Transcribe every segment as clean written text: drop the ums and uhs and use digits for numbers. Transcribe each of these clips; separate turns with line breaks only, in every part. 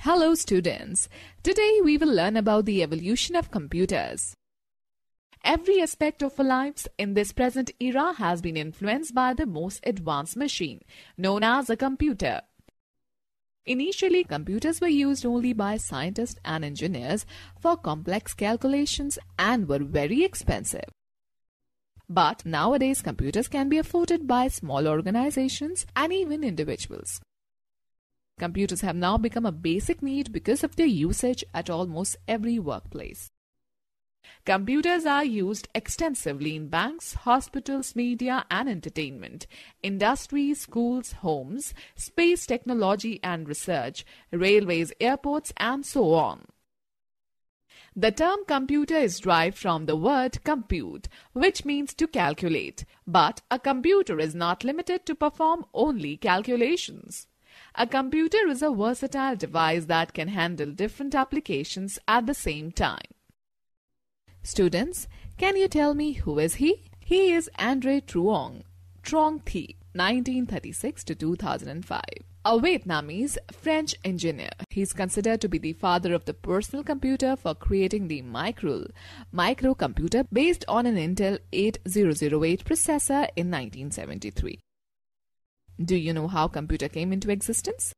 Hello students, today we will learn about the evolution of computers. Every aspect of our lives in this present era has been influenced by the most advanced machine, known as a computer. Initially, computers were used only by scientists and engineers for complex calculations and were very expensive. But nowadays, computers can be afforded by small organizations and even individuals. Computers have now become a basic need because of their usage at almost every workplace. Computers are used extensively in banks, hospitals, media and entertainment, industries, schools, homes, space technology and research, railways, airports, and so on. The term computer is derived from the word compute, which means to calculate, but a computer is not limited to perform only calculations. A computer is a versatile device that can handle different applications at the same time. Students, can you tell me who is he? He is Andre Truong Thi, 1936 to 2005. A Vietnamese French engineer. He is considered to be the father of the personal computer for creating the microcomputer based on an Intel 8008 processor in 1973. Do you know how computer came into existence?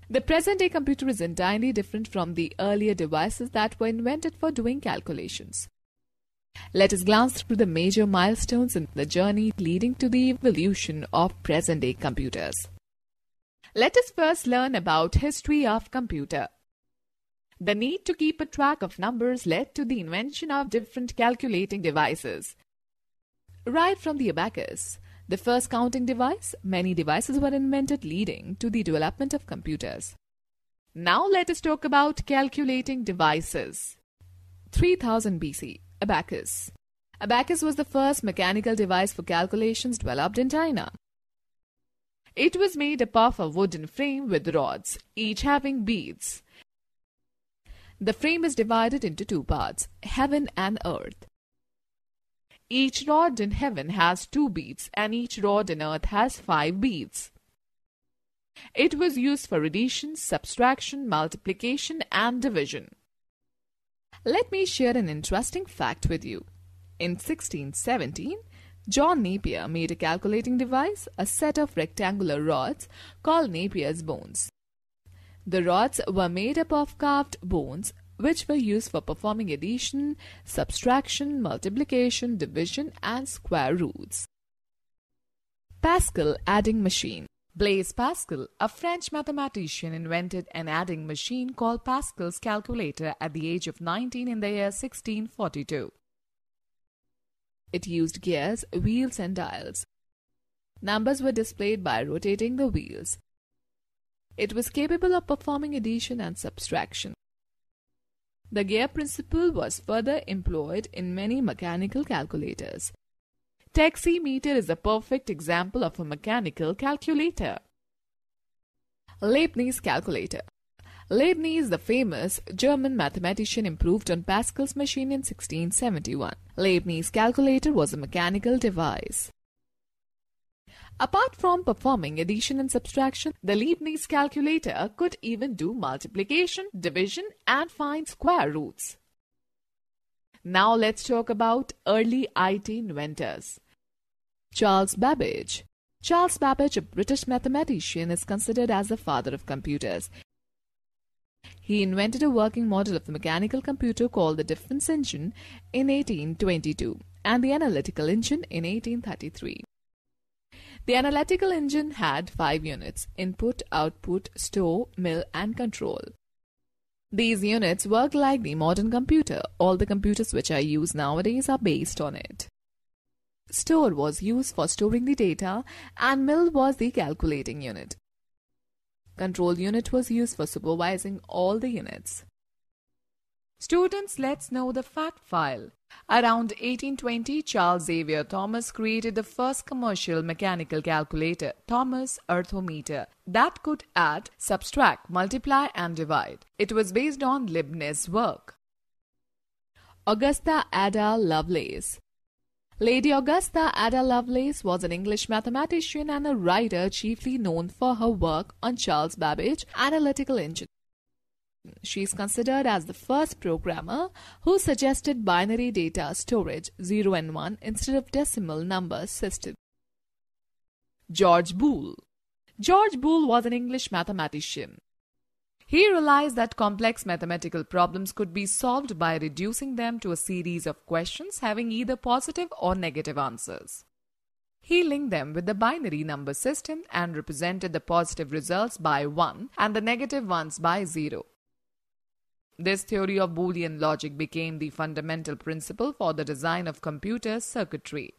The present-day computer is entirely different from the earlier devices that were invented for doing calculations. Let us glance through the major milestones in the journey leading to the evolution of present-day computers. Let us first learn about history of computer. The need to keep a track of numbers led to the invention of different calculating devices. Right from the abacus, the first counting device, many devices were invented leading to the development of computers. Now let us talk about calculating devices. 3000 BC, abacus. Abacus was the first mechanical device for calculations developed in China. It was made up of a wooden frame with rods, each having beads. The frame is divided into two parts, heaven and earth. Each rod in heaven has 2 beads and each rod in earth has 5 beads. It was used for addition, subtraction, multiplication and division. Let me share an interesting fact with you. In 1617, John Napier made a calculating device, a set of rectangular rods called Napier's bones. The rods were made up of carved bones which were used for performing addition, subtraction, multiplication, division, and square roots. Pascal adding machine. Blaise Pascal, a French mathematician, invented an adding machine called Pascal's calculator at the age of 19 in the year 1642. It used gears, wheels, and dials. Numbers were displayed by rotating the wheels. It was capable of performing addition and subtraction. The gear principle was further employed in many mechanical calculators. Taximeter is a perfect example of a mechanical calculator. Leibniz calculator. Leibniz, the famous German mathematician, improved on Pascal's machine in 1671. Leibniz calculator was a mechanical device. Apart from performing addition and subtraction, the Leibniz calculator could even do multiplication, division, and find square roots. Now let's talk about early IT inventors. Charles Babbage. Charles Babbage, a British mathematician, is considered as the father of computers. He invented a working model of the mechanical computer called the difference engine in 1822 and the analytical engine in 1833. The analytical engine had 5 units: input, output, store, mill, and control. These units work like the modern computer. All the computers which are used nowadays are based on it. Store was used for storing the data and mill was the calculating unit. Control unit was used for supervising all the units. Students, let's know the fact file. Around 1820, Charles Xavier Thomas created the first commercial mechanical calculator, Thomas Arithmeter, that could add, subtract, multiply and divide. It was based on Leibniz's work. Augusta Ada Lovelace. Lady Augusta Ada Lovelace was an English mathematician and a writer chiefly known for her work on Charles Babbage analytical engine. She is considered as the first programmer who suggested binary data storage 0 and 1 instead of decimal number system. George Boole. George Boole was an English mathematician. He realized that complex mathematical problems could be solved by reducing them to a series of questions having either positive or negative answers. He linked them with the binary number system and represented the positive results by 1 and the negative ones by 0. This theory of Boolean logic became the fundamental principle for the design of computer circuitry.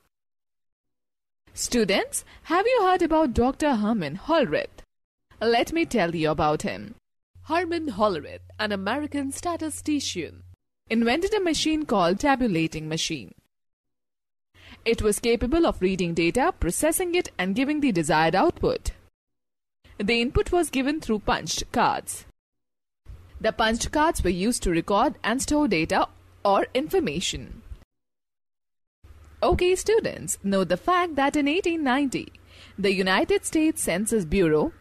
Students, have you heard about Dr. Herman Hollerith? Let me tell you about him. Herman Hollerith, an American statistician, invented a machine called tabulating machine. It was capable of reading data, processing it, and giving the desired output. The input was given through punched cards. The punched cards were used to record and store data or information. Okay, students, note the fact that in 1890, the United States Census Bureau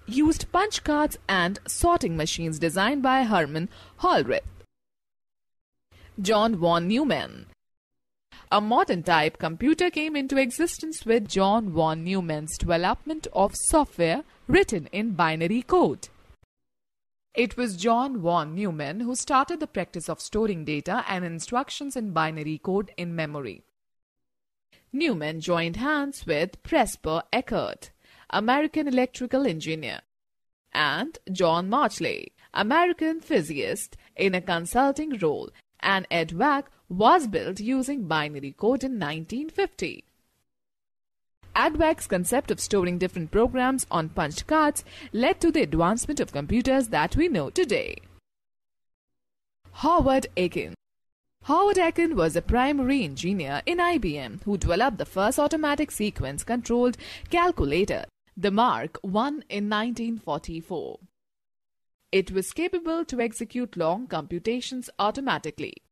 used punch cards and sorting machines designed by Herman Hollerith. John von Neumann. A modern-type computer came into existence with John von Neumann's development of software written in binary code. It was John von Neumann who started the practice of storing data and instructions in binary code in memory. Neumann joined hands with Presper Eckert, American electrical engineer, and John Marchley, American physicist, in a consulting role, and EDVAC was built using binary code in 1950. EDVAC's concept of storing different programs on punched cards led to the advancement of computers that we know today. Howard Aiken. Howard Aiken was a primary engineer in IBM who developed the first automatic sequence-controlled calculator, the Mark I, in 1944. It was capable to execute long computations automatically.